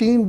3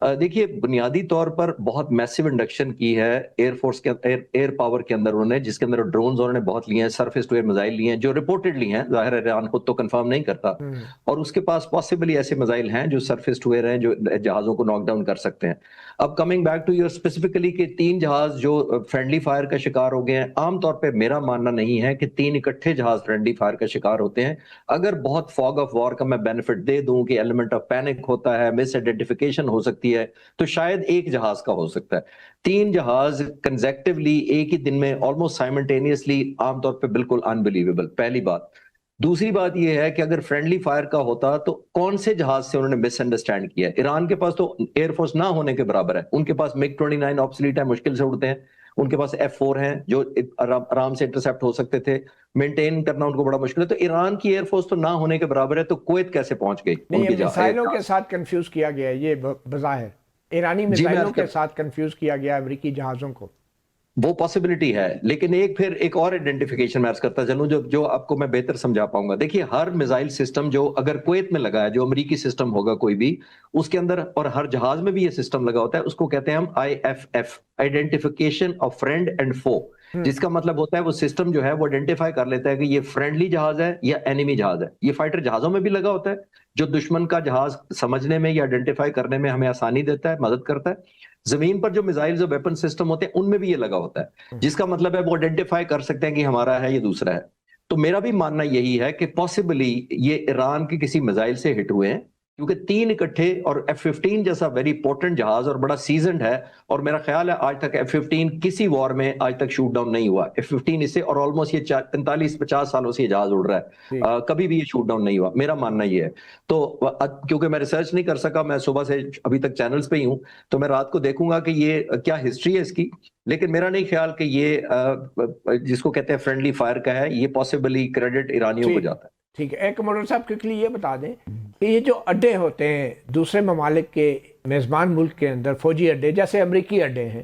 دیکھیے بنیادی طور پر بہت میسو انڈکشن کی ہے ایئر فورس کے ایئر پاور کے اندر انہوں نے، جس کے اندر ڈرونز انہوں نے بہت لیے ہیں، سرفیس ٹو ایئر میزائل لیے ہیں جو رپورٹڈلی ہیں، ظاہر ہے ایران خود تو کنفرم نہیں کرتا، اور اس کے پاس پاسبلی ایسے میزائل ہیں جو سرفیس ٹو ایئر ہیں جو جہازوں کو ناک ڈاؤن کر سکتے ہیں۔ اب coming back to your specifically کہ 3 جہاز جو فرینڈلی فائر کا شکار ہو گئے ہیں، عام طور پہ میرا ماننا نہیں ہے کہ 3 اکٹھے جہاز فرینڈلی فائر کا شکار ہوتے ہیں۔ اگر بہت فاگ آف وار کا میں بینیفٹ دے دوں کہ ایلیمنٹ آف پینک ہوتا ہے، مس آئیڈینٹیفیکیشن ہو سکتی ہے، تو شاید ایک جہاز کا ہو سکتا ہے۔ 3 جہاز کنزیکٹیولی ایک ہی دن میں آلموسٹ سائملٹینیسلی، عام طور پہ بالکل انبلیویبل، پہلی بات۔ دوسری بات یہ ہے کہ اگر فرینڈلی فائر کا ہوتا تو کون سے جہاز سے انہوں نے مس انڈرسٹینڈ کیا ہے؟ ایران کے پاس تو ایئر فورس نہ ہونے کے برابر ہے، ان کے پاس MiG 29 آبسلیٹ ہے، مشکل سے اڑتے ہیں، ان کے پاس F4 ہیں جو آرام سے انٹرسیپٹ ہو سکتے تھے، مینٹین کرنا ان کو بڑا مشکل ہے۔ تو ایران کی ایئر فورس تو نہ ہونے کے برابر ہے، تو کویت کیسے پہنچ گئی؟ نہیں، یہ میزائلوں کے ساتھ کنفیوز کیا گیا ہے، یہ بظاہر ایرانی میزائلوں کے ساتھ کنفیوز کیا گیا امریکی جہازوں کو۔ وہ پاسبلٹی ہے، لیکن پھر ایک اور آئیڈینٹیفیکیشن میں عرض کرتا چلوں جو آپ کو میں بہتر سمجھا پاؤں گا۔ دیکھیے ہر میزائل سسٹم جو اگر کویت میں لگا ہے، جو امریکی سسٹم ہوگا کوئی بھی، اس کے اندر اور ہر جہاز میں بھی یہ سسٹم لگا ہوتا ہے، اس کو کہتے ہیں ہم IFF، identification of friend and فو، جس کا مطلب ہوتا ہے وہ سسٹم جو ہے وہ آئیڈینٹیفائی کر لیتا ہے کہ یہ فرینڈلی جہاز ہے یا اینیمی جہاز ہے۔ یہ فائٹر جہازوں میں بھی لگا ہوتا ہے جو دشمن کا جہاز سمجھنے میں یا آئیڈینٹیفائی کرنے میں ہمیں آسانی دیتا ہے، مدد کرتا ہے۔ زمین پر جو میزائلز اور ویپن سسٹم ہوتے ہیں ان میں بھی یہ لگا ہوتا ہے، جس کا مطلب ہے وہ آئیڈینٹیفائی کر سکتے ہیں کہ ہمارا ہے یہ دوسرا ہے۔ تو میرا بھی ماننا یہی ہے کہ پاسبلی یہ ایران کے کسی میزائل سے ہٹ ہوئے ہیں، کیونکہ 3 اکٹھے، اور F-15 جیسا ویری پورٹنٹ جہاز اور بڑا سیزنڈ ہے، اور میرا خیال ہے آج تک F-15 کسی وار میں آج تک شوٹ ڈاؤن نہیں ہوا۔ F-15 اس سے اور آلموسٹ یہ 45-50 سالوں سے یہ جہاز اڑ رہا ہے، کبھی بھی یہ شوٹ ڈاؤن نہیں ہوا، میرا ماننا یہ ہے۔ تو کیونکہ میں ریسرچ نہیں کر سکا، میں صبح سے ابھی تک چینلز پہ ہی ہوں، تو میں رات کو دیکھوں گا کہ یہ کیا ہسٹری ہے اس کی، لیکن میرا نہیں خیال کہ یہ جس کو کہتے ہیں فرینڈلی فائر کا ہے، یہ پاسبلی کریڈٹ ایرانیوں کو جاتا ہے۔ ٹھیک ہے، ایک مولانا صاحب کوئکلی یہ بتا دیں کہ یہ جو اڈے ہوتے ہیں دوسرے ممالک کے میزبان ملک کے اندر، فوجی اڈے جیسے امریکی اڈے ہیں،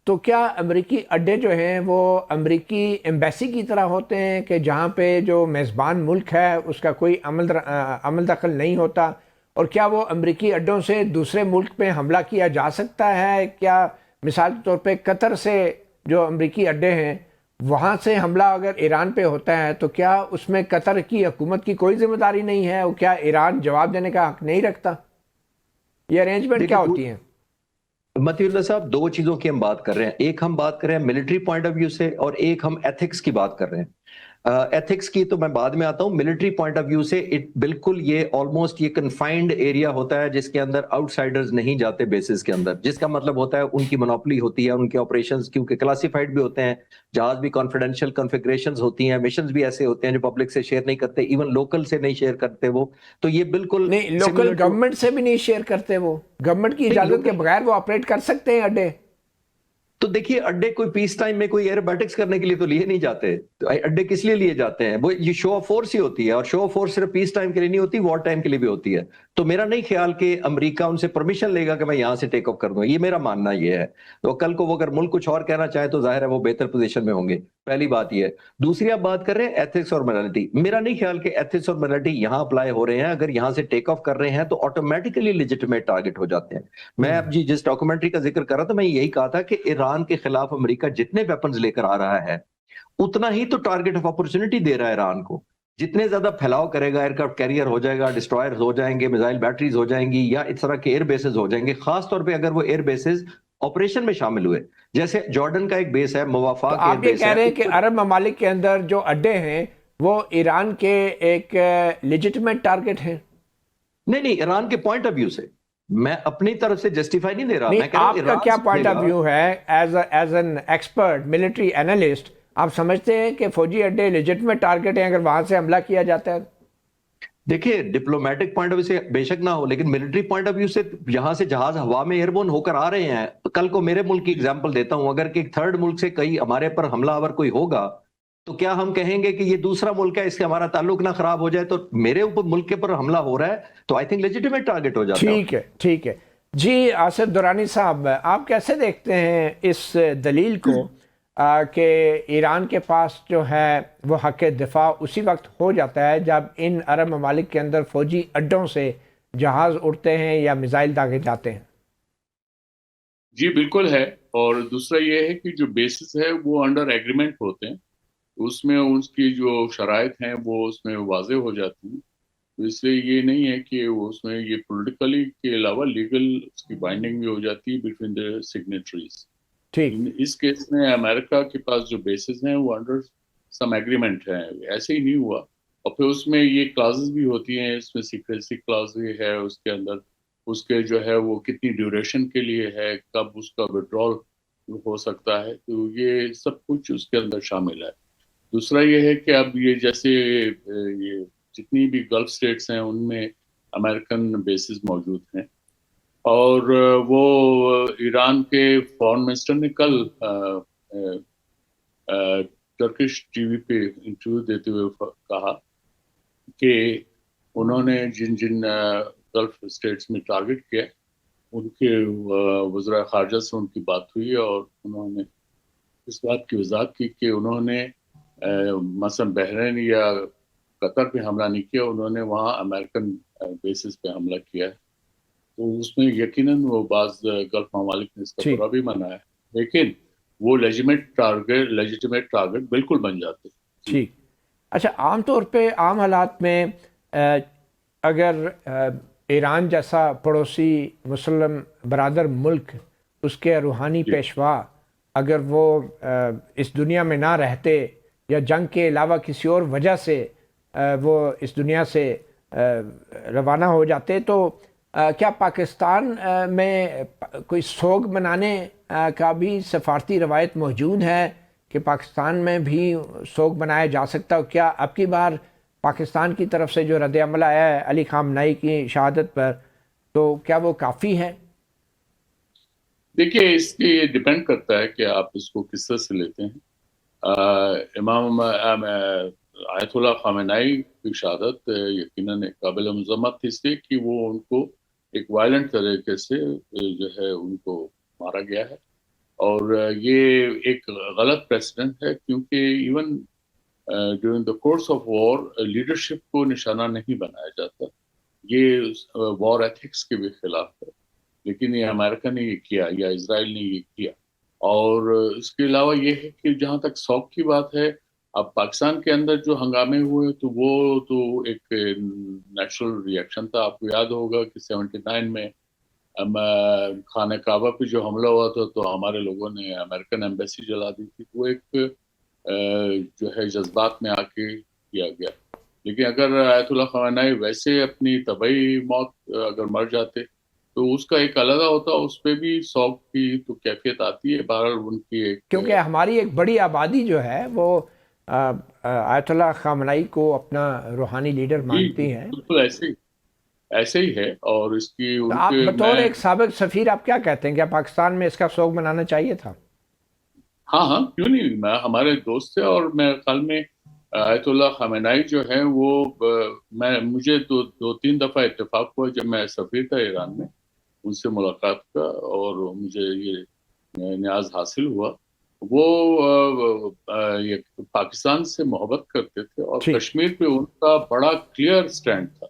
تو کیا امریکی اڈے جو ہیں وہ امریکی ایمبیسی کی طرح ہوتے ہیں کہ جہاں پہ جو میزبان ملک ہے اس کا کوئی عمل دخل نہیں ہوتا؟ اور کیا وہ امریکی اڈوں سے دوسرے ملک پہ حملہ کیا جا سکتا ہے؟ کیا مثال کے طور پہ قطر سے جو امریکی اڈے ہیں وہاں سے حملہ اگر ایران پہ ہوتا ہے تو کیا اس میں قطر کی حکومت کی کوئی ذمہ داری نہیں ہے؟ اور کیا ایران جواب دینے کا حق نہیں رکھتا؟ یہ ارینجمنٹ کیا ہوتی ہیں؟ متی اللہ صاحب، 2 چیزوں کی ہم بات کر رہے ہیں، ایک ہم بات کر رہے ہیں ملٹری پوائنٹ آف ویو سے، اور ایک ہم ایتھکس کی بات کر رہے ہیں۔ ایتھکس کی تو میں بعد میں آتا ہوں، ملٹری پوائنٹ آف ویو سے بالکل یہ آلموسٹ یہ کنفائنڈ ایریا ہوتا ہے جس کے اندر آؤٹ سائڈرز نہیں جاتے بیسز کے اندر، جس کا مطلب ہوتا ہے ان کی مونوپلی ہوتی ہے، ان کے آپریشنز کیونکہ کلاسیفائڈ بھی ہوتے ہیں، جہاز بھی کانفیڈینشیل کنفیگریشنز ہوتی ہیں، مشنز بھی ایسے ہوتے ہیں جو پبلک سے شیئر نہیں کرتے، ایون لوکل سے نہیں شیئر کرتے وہ، تو یہ بالکل نہیں، لوکل گورنمنٹ سے بھی نہیں شیئر کرتے، وہ گورنمنٹ کی اجازت کے بغیر وہ آپریٹ کر سکتے ہیں اڈے؟ تو دیکھیے اڈے کوئی پیس ٹائم میں کوئی ایئربیٹکس کرنے کے لیے تو لیے نہیں جاتے، اڈے کس لیے لیے جاتے ہیں؟ وہ یہ شو آف فورس ہی ہوتی ہے، اور شو آف فورس صرف پیس ٹائم کے لیے نہیں ہوتی، وار ٹائم کے لیے بھی ہوتی ہے۔ تو میرا نہیں خیال کہ امریکہ ان سے پرمیشن لے گا کہ میں یہاں سے ٹیک آف کر دوں، یہ میرا ماننا یہ ہے۔ تو کل کو وہ اگر ملک کچھ اور کہنا چاہے تو ظاہر ہے وہ بہتر پوزیشن میں ہوں گے، پہلی بات یہ ہے۔ دوسری آپ بات کر رہے ہیں ایتھکس اور مورالٹی، میرا نہیں خیال کہ ایتھکس اور مورالٹی یہاں اپلائی ہو رہے ہیں، اگر یہاں سے ٹیک آف کر رہے ہیں تو آٹومیٹکلی لیجٹمیٹ ٹارگٹ ہو جاتے ہیں۔ میں اب جس ڈاکومنٹری کا ذکر کر رہا تھا، میں یہی کہا تھا کہ ایران کے خلاف امریکہ جتنے ویپنز لے کر آ رہا ہے اتنا ہی تو ٹارگٹ آف اپورچونٹی دے رہا ہے ایران کو، جتنے زیادہ پھیلاؤ کرے گا، ایئرکرافٹ کیریئر ہو جائے گا، ڈسٹرائرز ہو جائیں گے، میزائل بیٹریز ہو جائیں گی، یا اس طرح کے ایئر بیسز ہو جائیں گے، خاص طور پہ اگر وہ ایئر بیسز آپریشن میں شامل ہوئے، جیسے جارڈن کا ایک بیس ہے، موافق ایئر آپ یہ بیس کہہ رہے ہیں ہے کہ عرب ممالک کے اندر جو اڈے ہیں وہ ایران کے ایک لیجٹمیٹ ٹارگٹ ہیں؟ نہیں، ایران کے پوائنٹ آف ویو سے، میں اپنی طرف سے جسٹیفائی نہیں دے رہا، میں کہہ رہا آپ ہوں کا کیا ایران پوائنٹ آف ویو ہے as an expert military analyst? آپ سمجھتے ہیں کہ فوجی اڈے لیجٹمیٹ ٹارگٹ ہیں اگر وہاں سے حملہ کیا جاتا ہے؟ دیکھیے ڈپلومیٹک پوائنٹ آف ویو سے بے شک نہ ہو، لیکن ملٹری پوائنٹ آف ویو سے یہاں سے جہاز ہوا میں ایئر بورن ہو کر آ رہے ہیں۔ کل کو میرے ملک کی اگزامپل دیتا ہوں، اگر کہ ایک تھرڈ ملک سے کئی ہمارے پر حملہ آور کوئی ہوگا تو کیا ہم کہیں گے کہ یہ دوسرا ملک ہے، اس سے ہمارا تعلق نہ خراب ہو جائے؟ تو میرے اوپر ملک کے پر حملہ ہو رہا ہے تو آئی تھنک لیجٹمیٹ ٹارگٹ ہو جاتا ہے۔ ٹھیک ہے، ٹھیک ہے جی۔ آصف درانی صاحب، آپ کیسے دیکھتے ہیں اس دلیل کو کہ ایران کے پاس جو ہے وہ حق دفاع اسی وقت ہو جاتا ہے جب ان عرب ممالک کے اندر فوجی اڈوں سے جہاز اڑتے ہیں یا میزائل داغے جاتے ہیں؟ جی بالکل ہے. اور دوسرا یہ ہے کہ جو بیسس ہے وہ انڈر ایگریمنٹ ہوتے ہیں، اس میں اس کی جو شرائط ہیں وہ اس میں واضح ہو جاتی ہیں. تو اس لیے یہ نہیں ہے کہ وہ اس میں یہ پولیٹیکلی کے علاوہ لیگل اس کی بائنڈنگ بھی ہو جاتی ہے بٹوین دا سگنیٹریز. ٹھیک. اس کیس میں امریکہ کے پاس جو بیسز ہیں وہ انڈر سم ایگریمنٹ ہیں، ایسے ہی نہیں ہوا. اور پھر اس میں یہ کلازز بھی ہوتی ہیں، اس میں سیکریسی کلاز بھی ہے اس کے اندر، اس کے جو ہے وہ کتنی ڈیوریشن کے لیے ہے، کب اس کا وڈرال ہو سکتا ہے، تو یہ سب کچھ اس کے اندر شامل ہے. دوسرا یہ ہے کہ اب یہ جیسے یہ جتنی بھی گلف اسٹیٹس ہیں ان میں امریکن بیسز موجود ہیں. اور وہ ایران کے فارن منسٹر نے کل ٹرکش ٹی وی پہ انٹرویو دیتے ہوئے کہا کہ انہوں نے جن جن گلف اسٹیٹس میں ٹارگٹ کیا ان کے وزراء خارجہ سے ان کی بات ہوئی، اور انہوں نے اس بات کی وضاحت کی کہ انہوں نے مثلا بحرین یا قطر پہ حملہ نہیں کیا، انہوں نے وہاں امریکن بیسس پہ حملہ کیا ہے. تو اس میں یقیناً وہ بعض گلف ممالک نے اس کا ٹھیک. برا بھی منایا ہے، لیکن وہ لیجیٹمیٹ ٹارگٹ بالکل بن جاتے ہیں. جی. ٹھیک. اچھا، عام طور پہ عام حالات میں اگر ایران جیسا پڑوسی مسلم برادر ملک، اس کے روحانی جی. پیشوا اگر وہ اس دنیا میں نہ رہتے یا جنگ کے علاوہ کسی اور وجہ سے وہ اس دنیا سے روانہ ہو جاتے، تو کیا پاکستان میں کوئی سوگ منانے کا بھی سفارتی روایت موجود ہے کہ پاکستان میں بھی سوگ منایا جا سکتا ہو؟ کیا اب کی بار پاکستان کی طرف سے جو رد عمل آیا ہے علی خامنہئی کی شہادت پر، تو کیا وہ کافی ہے؟ دیکھیے، اس کے یہ ڈپینڈ کرتا ہے کہ آپ اس کو کس طرح سے لیتے ہیں. امام آیت اللہ خامنہئی کی شہادت یقیناً ایک قابل مذمت تھی، اس لیے کہ وہ ان کو ایک وائلنٹ طریقے سے جو ہے ان کو مارا گیا ہے. اور یہ ایک غلط پریسیڈنٹ ہے، کیونکہ even during the course of war leadership کو نشانہ نہیں بنایا جاتا. یہ وار ایتھکس کے بھی خلاف ہے، لیکن یہ امریکہ نے یہ کیا یا اسرائیل نے یہ کیا. اور اس کے علاوہ یہ ہے کہ جہاں تک سوگ کی بات ہے، اب پاکستان کے اندر جو ہنگامے ہوئے تو وہ تو ایک نیچرل ری ایکشن تھا. آپ کو یاد ہوگا کہ 79 میں خانہ کعبہ پہ جو حملہ ہوا تھا تو ہمارے لوگوں نے امریکن ایمبیسی جلا دی تھی. وہ ایک جو ہے جذبات میں آ کے کیا گیا. لیکن اگر آیت اللہ خامنہئی ویسے اپنی طبعی موت اگر مر جاتے تو اس کا ایک علیحدہ ہوتا، اس پہ بھی سوگ کی تو کیفیت آتی ہے. بہرحال ان کی ایک کیونکہ ہماری ایک بڑی آبادی جو ہے وہ آیت اللہ خامنہئی کو اپنا روحانی لیڈر مانتی ہے. بالکل ایسے ہی ہے. اور اس کی تو ان آپ کے بطور ایک سابق سفیر آپ کیا کہتے ہیں، کیا پاکستان میں اس کا سوگ منانا چاہیے تھا؟ ہاں کیوں نہیں. ہمارے دوست تھے، اور میرے خیال میں آیت اللہ خامنہئی جو ہے وہ مجھے دو تین دفعہ اتفاق ہوا جب میں سفیر تھا ایران میں ان سے ملاقات کا، اور مجھے یہ نیاز حاصل ہوا. وہ پاکستان سے محبت کرتے تھے، اور ٹھیک. کشمیر پہ ان کا بڑا کلیئر سٹینڈ تھا.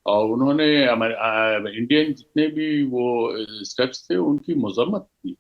اور انہوں نے انڈین جتنے بھی وہ اسٹیپس تھے ان کی مذمت کی.